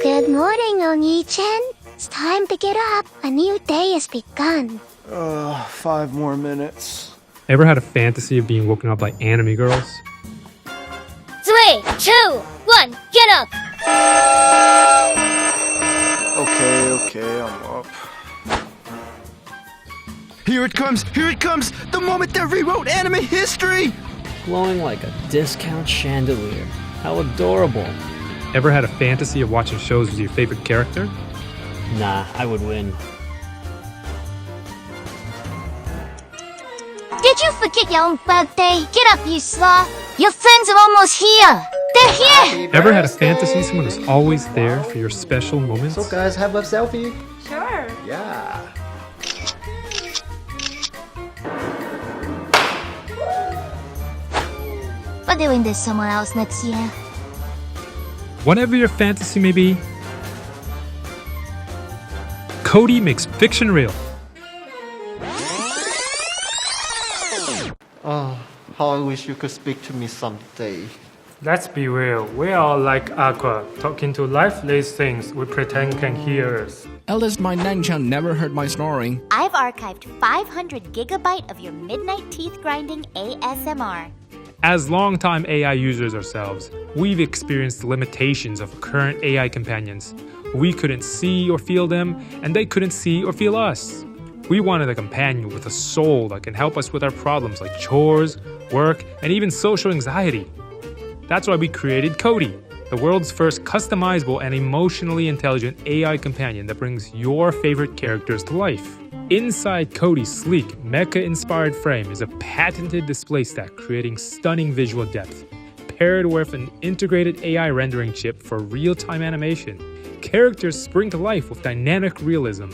Good morning, Oni-chan. It's time to get up. A new day has begun. 5 more minutes. Ever had a fantasy of being woken up by anime girls? 3, 2, 1, get up! Okay, I'm up. Here it comes! The moment that rewrote anime history! Glowing like a discount chandelier. How adorable. Ever had a fantasy of watching shows with your favorite character? Nah, I would win. Did you forget your own birthday? Get up, you sloth! Your friends are almost here! They're here! Ever had a fantasy someone is always there for your special moments? So guys, have a selfie? Sure. Yeah. We're doing this somewhere else next year. Whatever your fantasy may be, Codie makes fiction real. Oh, how I wish you could speak to me someday. Let's be real, we are like Aqua, talking to lifeless things we pretend can hear us. Eldest my Nanchan never heard my snoring. I've archived 500 gigabyte of your midnight teeth grinding ASMR. As longtime AI users ourselves, we've experienced the limitations of current AI companions. We couldn't see or feel them, and they couldn't see or feel us. We wanted a companion with a soul that can help us with our problems like chores, work, and even social anxiety. That's why we created Codie, the world's first customizable and emotionally intelligent AI companion that brings your favorite characters to life. Inside Codie's sleek, mecha-inspired frame is a patented display stack creating stunning visual depth. Paired with an integrated AI rendering chip for real-time animation, characters spring to life with dynamic realism.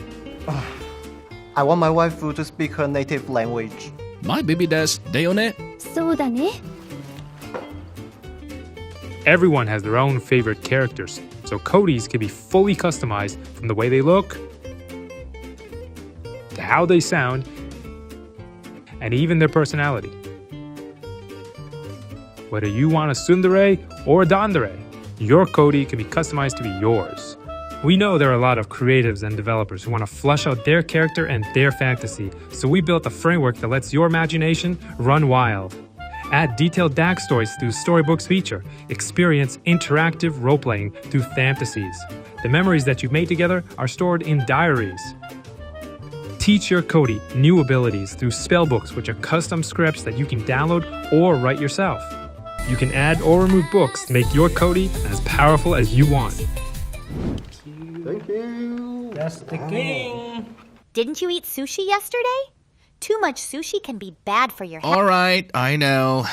I want my waifu to speak her native language. My baby does, Deone. そうだね。 Everyone has their own favorite characters, so Codies can be fully customized from the way they look, to how they sound, and even their personality. Whether you want a tsundere or a dandere, your Codie can be customized to be yours. We know there are a lot of creatives and developers who want to flesh out their character and their fantasy, so we built a framework that lets your imagination run wild. Add detailed backstories through Storybooks feature. Experience interactive role-playing through fantasies. The memories that you've made together are stored in diaries. Teach your Codie new abilities through spellbooks, which are custom scripts that you can download or write yourself. You can add or remove books to make your Codie as powerful as you want. Thank you. That's the king. Didn't you eat sushi yesterday? Too much sushi can be bad for your health. Alright, I know.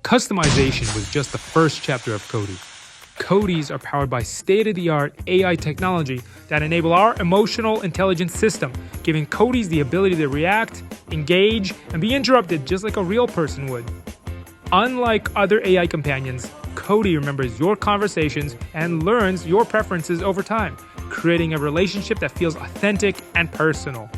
Customization was just the first chapter of Codie. Codies are powered by state-of-the-art AI technology that enable our emotional intelligence system, giving Codies the ability to react, engage, and be interrupted just like a real person would. Unlike other AI companions, Codie remembers your conversations and learns your preferences over time, creating a relationship that feels authentic and personal.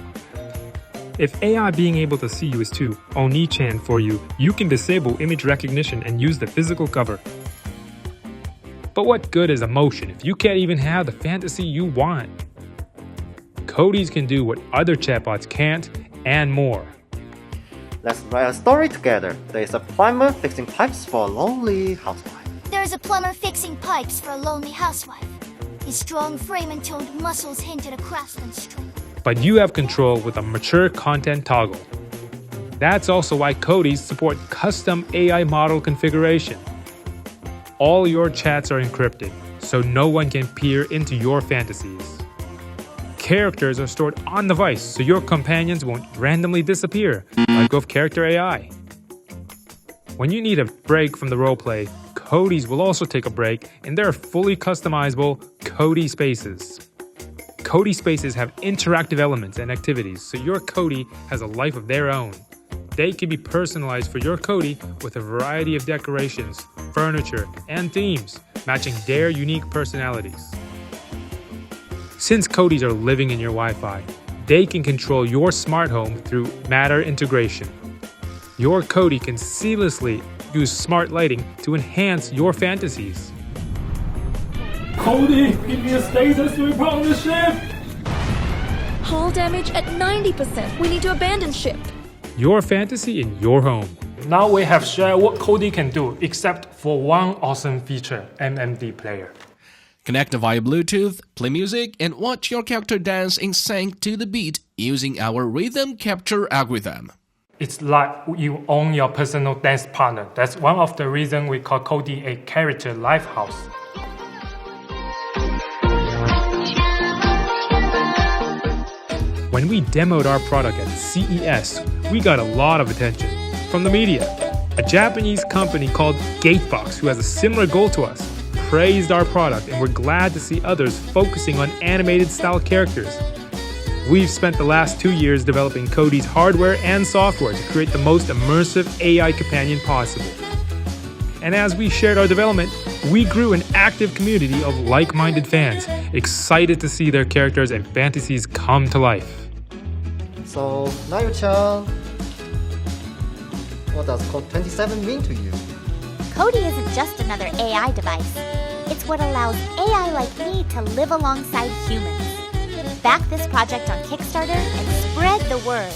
If AI being able to see you is too Oni-chan for you, you can disable image recognition and use the physical cover. But what good is emotion if you can't even have the fantasy you want? Codies can do what other chatbots can't and more. Let's write a story together. There is a plumber fixing pipes for a lonely housewife. There's a plumber fixing pipes for a lonely housewife. His strong frame and toned muscles hint at a craftsman's strength. But you have control with a mature content toggle. That's also why Codies support custom AI model configuration. All your chats are encrypted, so no one can peer into your fantasies. Characters are stored on the device, so your companions won't randomly disappear, like with character AI. When you need a break from the roleplay, Codies will also take a break in their fully customizable Codie spaces. Codie spaces have interactive elements and activities, so your Codie has a life of their own. They can be personalized for your Codie with a variety of decorations, furniture, and themes, matching their unique personalities. Since Codies are living in your Wi-Fi, they can control your smart home through Matter integration. Your Codie can seamlessly use smart lighting to enhance your fantasies. Codie, give me a status report on the ship! Hull damage at 90%. We need to abandon ship. Your fantasy in your home. Now we have shared what Codie can do, except for one awesome feature, MMD player. Connect via Bluetooth, play music, and watch your character dance in sync to the beat using our rhythm capture algorithm. It's like you own your personal dance partner. That's one of the reasons we call Codie a character Livehouse. When we demoed our product at CES, we got a lot of attention from the media. A Japanese company called Gatebox, who has a similar goal to us, praised our product, and we're glad to see others focusing on animated style characters. We've spent the last 2 years developing Codie's hardware and software to create the most immersive AI companion possible. And as we shared our development, we grew an active community of like-minded fans, excited to see their characters and fantasies come to life. So, Nayu-chan, what does CODE27 mean to you? Codie isn't just another AI device. It's what allows AI like me to live alongside humans. Back this project on Kickstarter and spread the word.